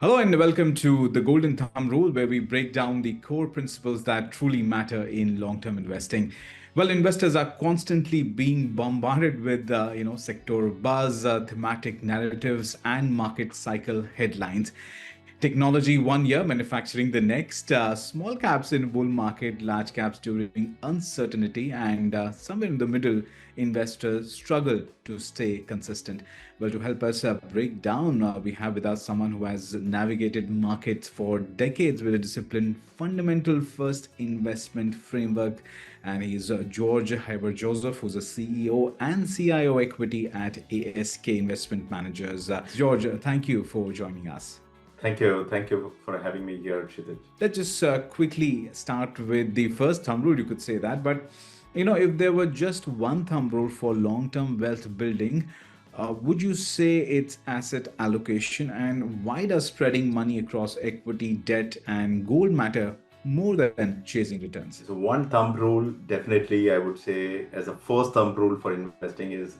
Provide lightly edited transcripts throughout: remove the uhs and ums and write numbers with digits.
Hello and welcome to the Golden Thumb Rule, where we break down the core principles that truly matter in long-term investing. Well, investors are constantly being bombarded with, sector buzz, thematic narratives, and market cycle headlines. Technology one year, manufacturing the next, small caps in bull market, large caps during uncertainty, and somewhere in the middle, investors struggle to stay consistent. Well, to help us break down, we have with us someone who has navigated markets for decades with a disciplined, fundamental first investment framework. And he's George Heber Joseph, who's a CEO and CIO equity at ASK Investment Managers. George, thank you for joining us. Thank you. Thank you for having me here, Kshitij. Let's just quickly start with the first thumb rule, you could say that. But, if there were just one thumb rule for long-term wealth building, would you say it's asset allocation? And why does spreading money across equity, debt, and gold matter more than chasing returns? So one thumb rule, definitely, I would say, as a first thumb rule for investing is,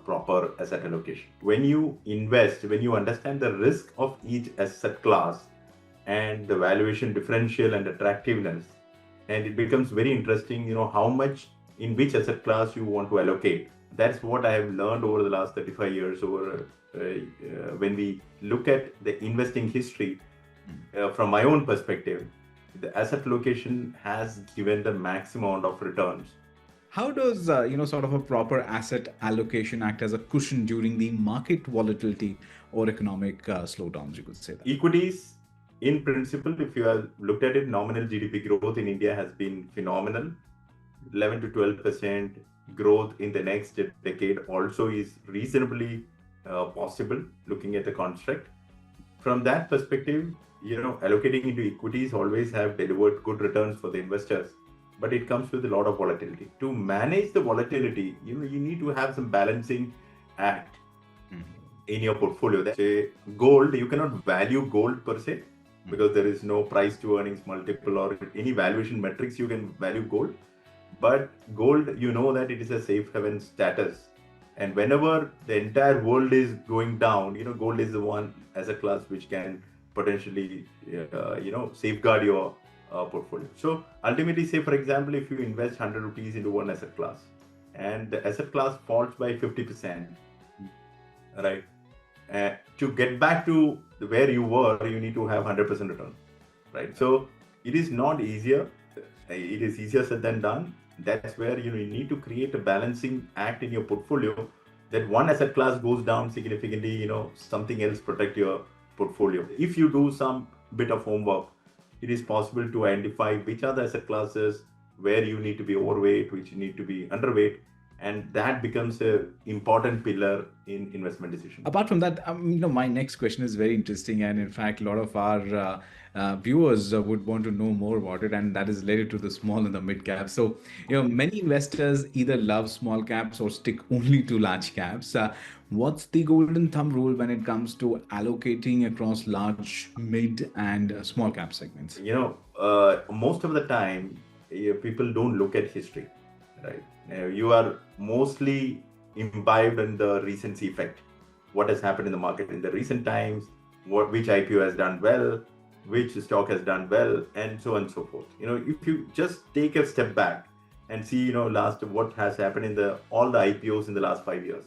proper asset allocation. When you invest, when you understand the risk of each asset class and the valuation differential and attractiveness, and it becomes very interesting, how much in which asset class you want to allocate. That's what I have learned over the last 35 years. When we look at the investing history, from my own perspective, the asset allocation has given the maximum amount of returns. How does sort of a proper asset allocation act as a cushion during the market volatility or economic slowdowns? You could say that. Equities, in principle, if you have looked at it, nominal GDP growth in India has been phenomenal. 11 to 12% growth in the next decade also is reasonably possible, looking at the construct. From that perspective, allocating into equities always have delivered good returns for the investors, but it comes with a lot of volatility. To manage the volatility, you need to have some balancing act in your portfolio. That's a gold, you cannot value gold per se, because there is no price to earnings multiple or any valuation metrics you can value gold. But gold, that it is a safe haven status. And whenever the entire world is going down, gold is the one asset class which can potentially, safeguard your portfolio. So ultimately, say, for example, if you invest 100 rupees into one asset class and the asset class falls by 50%, right? To get back to where you were, you need to have 100% return, right? So it is not easier. It is easier said than done. That's where you need to create a balancing act in your portfolio, that one asset class goes down significantly, something else protect your portfolio. If you do some bit of homework, it is possible to identify which are the asset classes where you need to be overweight, which you need to be underweight, and that becomes an important pillar in investment decision. Apart from that, my next question is very interesting, and in fact, a lot of our viewers would want to know more about it, and that is related to the small and the mid caps. So, many investors either love small caps or stick only to large caps. What's the golden thumb rule when it comes to allocating across large, mid, and small cap segments? Most of the time, people don't look at history, right? You are mostly imbibed in the recency effect. What has happened in the market in the recent times, which IPO has done well, which stock has done well, and so on and so forth. If you just take a step back and see, what has happened in all the IPOs in the last 5 years.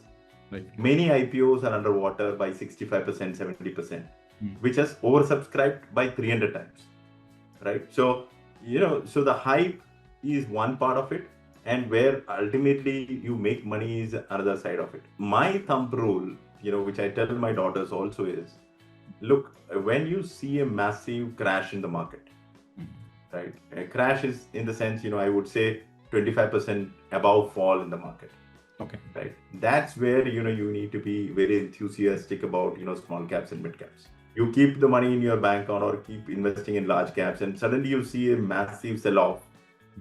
Right. Many IPOs are underwater by 65%, 70%, which has oversubscribed by 300 times, right? So, so the hype is one part of it, and where ultimately you make money is another side of it. My thumb rule, which I tell my daughters also is, look, when you see a massive crash in the market, right? A crash is in the sense, I would say 25% above fall in the market. Okay. Right. That's where, you need to be very enthusiastic about, small caps and mid caps. You keep the money in your bank account or keep investing in large caps, and suddenly you see a massive sell-off.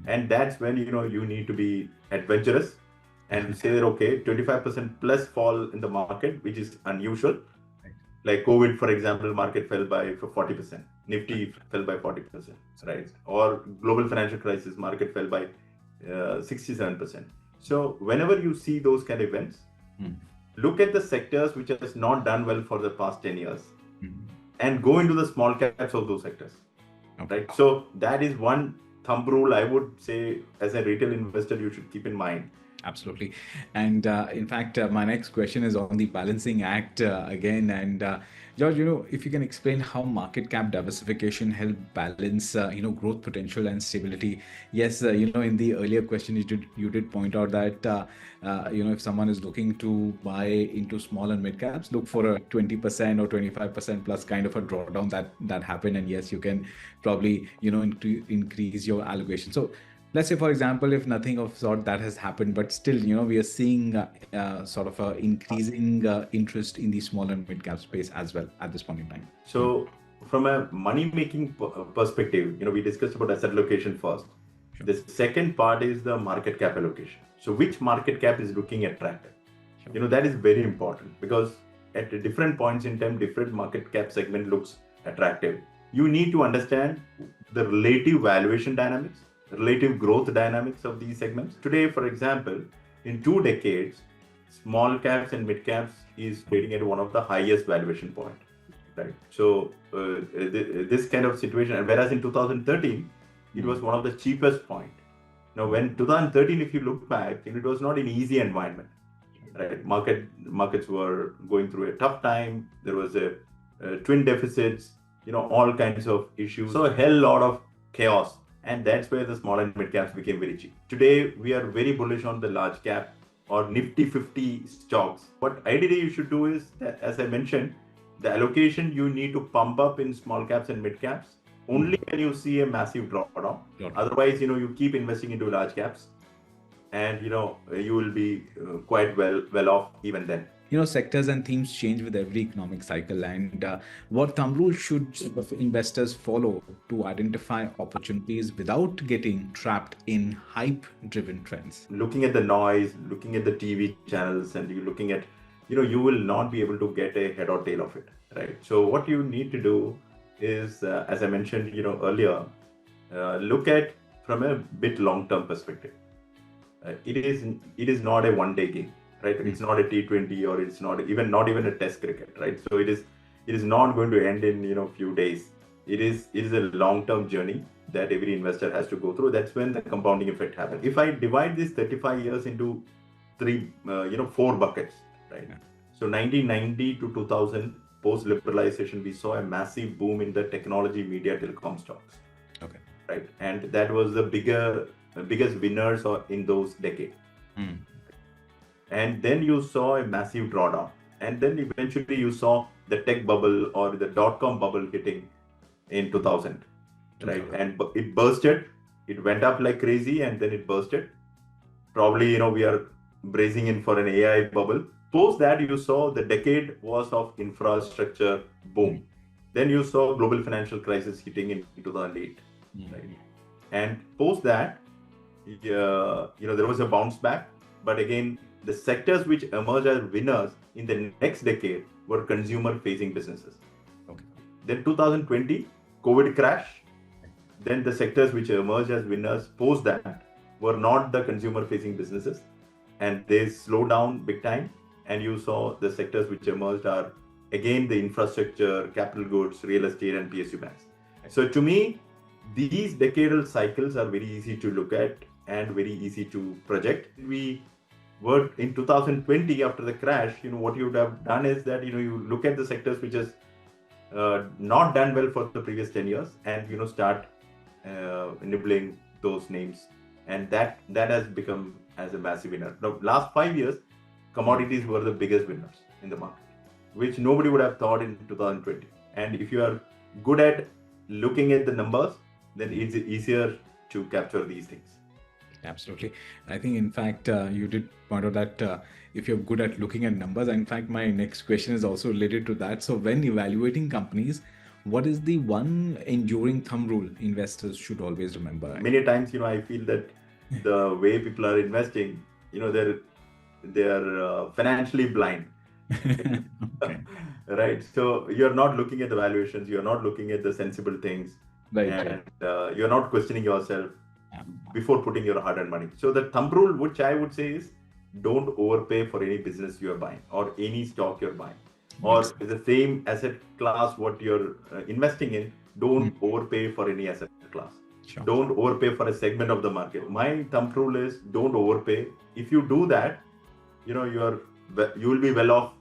And that's when, you need to be adventurous and say that, okay, 25% plus fall in the market, which is unusual. Right. Like COVID, for example, market fell by 40%. Nifty fell by 40%, right? Or global financial crisis, market fell by 67%. So whenever you see those kind of events, look at the sectors which has not done well for the past 10 years. and go into the small caps of those sectors. Okay. Right. So that is one thumb rule I would say as a retail investor you should keep in mind. Absolutely. And in fact, my next question is on the balancing act again. And George, if you can explain how market cap diversification help balance, growth potential and stability. Yes, in the earlier question, you did point out that, if someone is looking to buy into small and mid caps, look for a 20% or 25% plus kind of a drawdown that happened. And yes, you can probably, increase your allocation. So let's say, for example, if nothing of sort that has happened, but still, we are seeing sort of a increasing interest in the small and mid cap space as well at this point in time. So from a money making perspective, we discussed about asset allocation first. Sure. The second part is the market cap allocation. So which market cap is looking attractive? Sure. That is very important because at different points in time, different market cap segment looks attractive. You need to understand the relative valuation dynamics, relative growth dynamics of these segments. Today, for example, in 2 decades, small caps and mid caps is trading at one of the highest valuation point, right? So this kind of situation, whereas in 2013, it was one of the cheapest point. Now, when 2013, if you look back, it was not an easy environment, right? Markets were going through a tough time. There was a twin deficits, all kinds of issues. So a hell lot of chaos. And that's where the small and mid caps became very cheap. Today, we are very bullish on the large cap or Nifty 50 stocks. What ideally you should do is, that, as I mentioned, the allocation you need to pump up in small caps and mid caps only when you see a massive drawdown. Sure. Otherwise, you keep investing into large caps and, you will be quite well off even then. Sectors and themes change with every economic cycle, and what thumb rule should investors follow to identify opportunities without getting trapped in hype-driven trends? Looking at the noise, looking at the TV channels, and you looking at, you will not be able to get a head or tail of it, right? So what you need to do is, as I mentioned, earlier, look at from a bit long-term perspective. It is not a one-day game. Right, it's not a T20 or it's not even a test cricket, right? So it is not going to end in few days. It is a long-term journey that every investor has to go through. That's when the compounding effect happens. If I divide this 35 years into 4 buckets, right? Yeah. So 1990 to 2000, post-liberalization, we saw a massive boom in the technology, media, telecom stocks. Okay. Right, and that was the biggest winners in those decades. And then you saw a massive drawdown. And then eventually you saw the tech bubble or the dot-com bubble hitting in 2000, right? And it bursted. It went up like crazy and then it bursted. Probably, we are bracing in for an AI bubble. Post that, you saw the decade was of infrastructure boom. Then you saw global financial crisis hitting in 2008, right? And post that, there was a bounce back. But again, the sectors which emerged as winners in the next decade were consumer-facing businesses. Okay. Then 2020, COVID crash. Then the sectors which emerged as winners post that were not the consumer-facing businesses, and they slowed down big time. And you saw the sectors which emerged are again the infrastructure, capital goods, real estate, and PSU banks. Okay. So to me, these decadal cycles are very easy to look at and very easy to project. We were in 2020 after the crash, what you would have done is that, you look at the sectors which has not done well for the previous 10 years and, start nibbling those names. And that has become as a massive winner. Now, last 5 years, commodities were the biggest winners in the market, which nobody would have thought in 2020. And if you are good at looking at the numbers, then it's easier to capture these things. Absolutely. I think, in fact, you did point out that if you're good at looking at numbers, in fact, my next question is also related to that. So when evaluating companies, what is the one enduring thumb rule investors should always remember? Many times, I feel that the way people are investing, they're financially blind. Okay. Right. So you're not looking at the valuations, you're not looking at the sensible things, right, and you're not questioning yourself before putting your hard-earned money. So the thumb rule, which I would say is, don't overpay for any business you are buying or any stock you're buying. or the same asset class what you're investing in, don't overpay for any asset class. Sure. Don't overpay for a segment of the market. My thumb rule is don't overpay. If you do that, you will be well off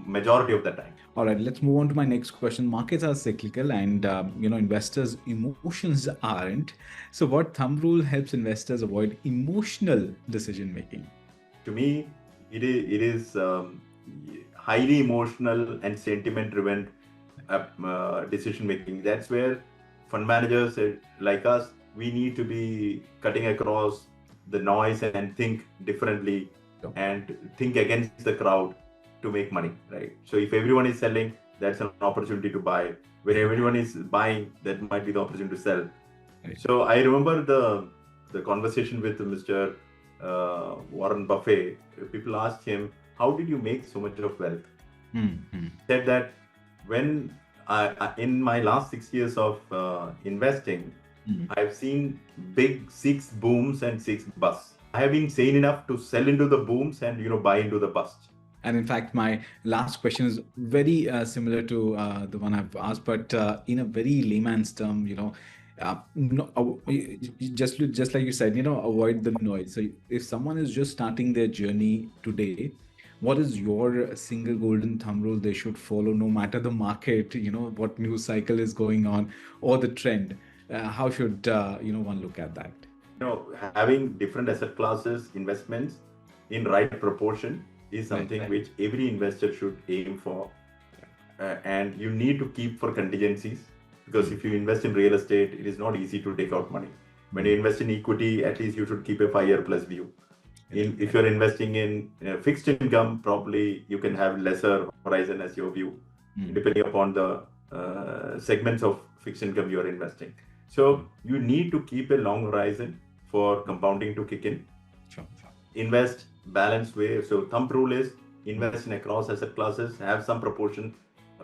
majority of the time. All right, let's move on to my next question. Markets are cyclical, and investors' emotions aren't. So, what thumb rule helps investors avoid emotional decision making? To me, it is highly emotional and sentiment driven decision making. That's where fund managers like us, we need to be cutting across the noise and think differently and think against the crowd to make money, right? So if everyone is selling, that's an opportunity to buy. When everyone is buying, that might be the opportunity to sell. Right. So I remember the conversation with Mr. Warren Buffett. People asked him, how did you make so much of wealth? Said that when in my last 6 years of investing, I've seen big 6 booms and 6 busts. I have been sane enough to sell into the booms and buy into the busts. And in fact, my last question is very similar to the one I've asked, but in a very layman's term, just like you said, avoid the noise. So if someone is just starting their journey today, what is your single golden thumb rule they should follow, no matter the market, what news cycle is going on or the trend? How should one look at that? Having different asset classes, investments in right proportion is something which every investor should aim for. And you need to keep for contingencies, because if you invest in real estate, it is not easy to take out money. When you invest in equity, at least you should keep a 5-year plus view. If you're investing in fixed income, probably you can have lesser horizon as your view, depending upon the segments of fixed income you're investing. So you need to keep a long horizon for compounding to kick in. Sure. Invest balanced way. So thumb rule is invest in across asset classes, have some proportion,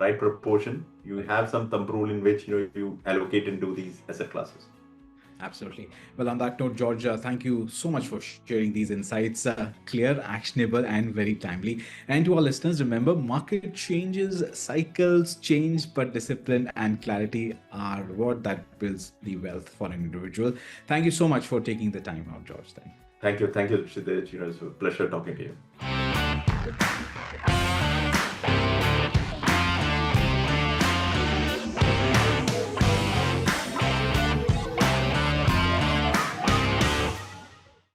right proportion. You have some thumb rule in which you allocate into these asset classes. Absolutely. Well, on that note, George, thank you so much for sharing these insights. Clear, actionable, and very timely. And to our listeners, remember, market changes, cycles change, but discipline and clarity are what that builds the wealth for an individual. Thank you so much for taking the time out, George. Thank you, Kshitij. It's a pleasure talking to you.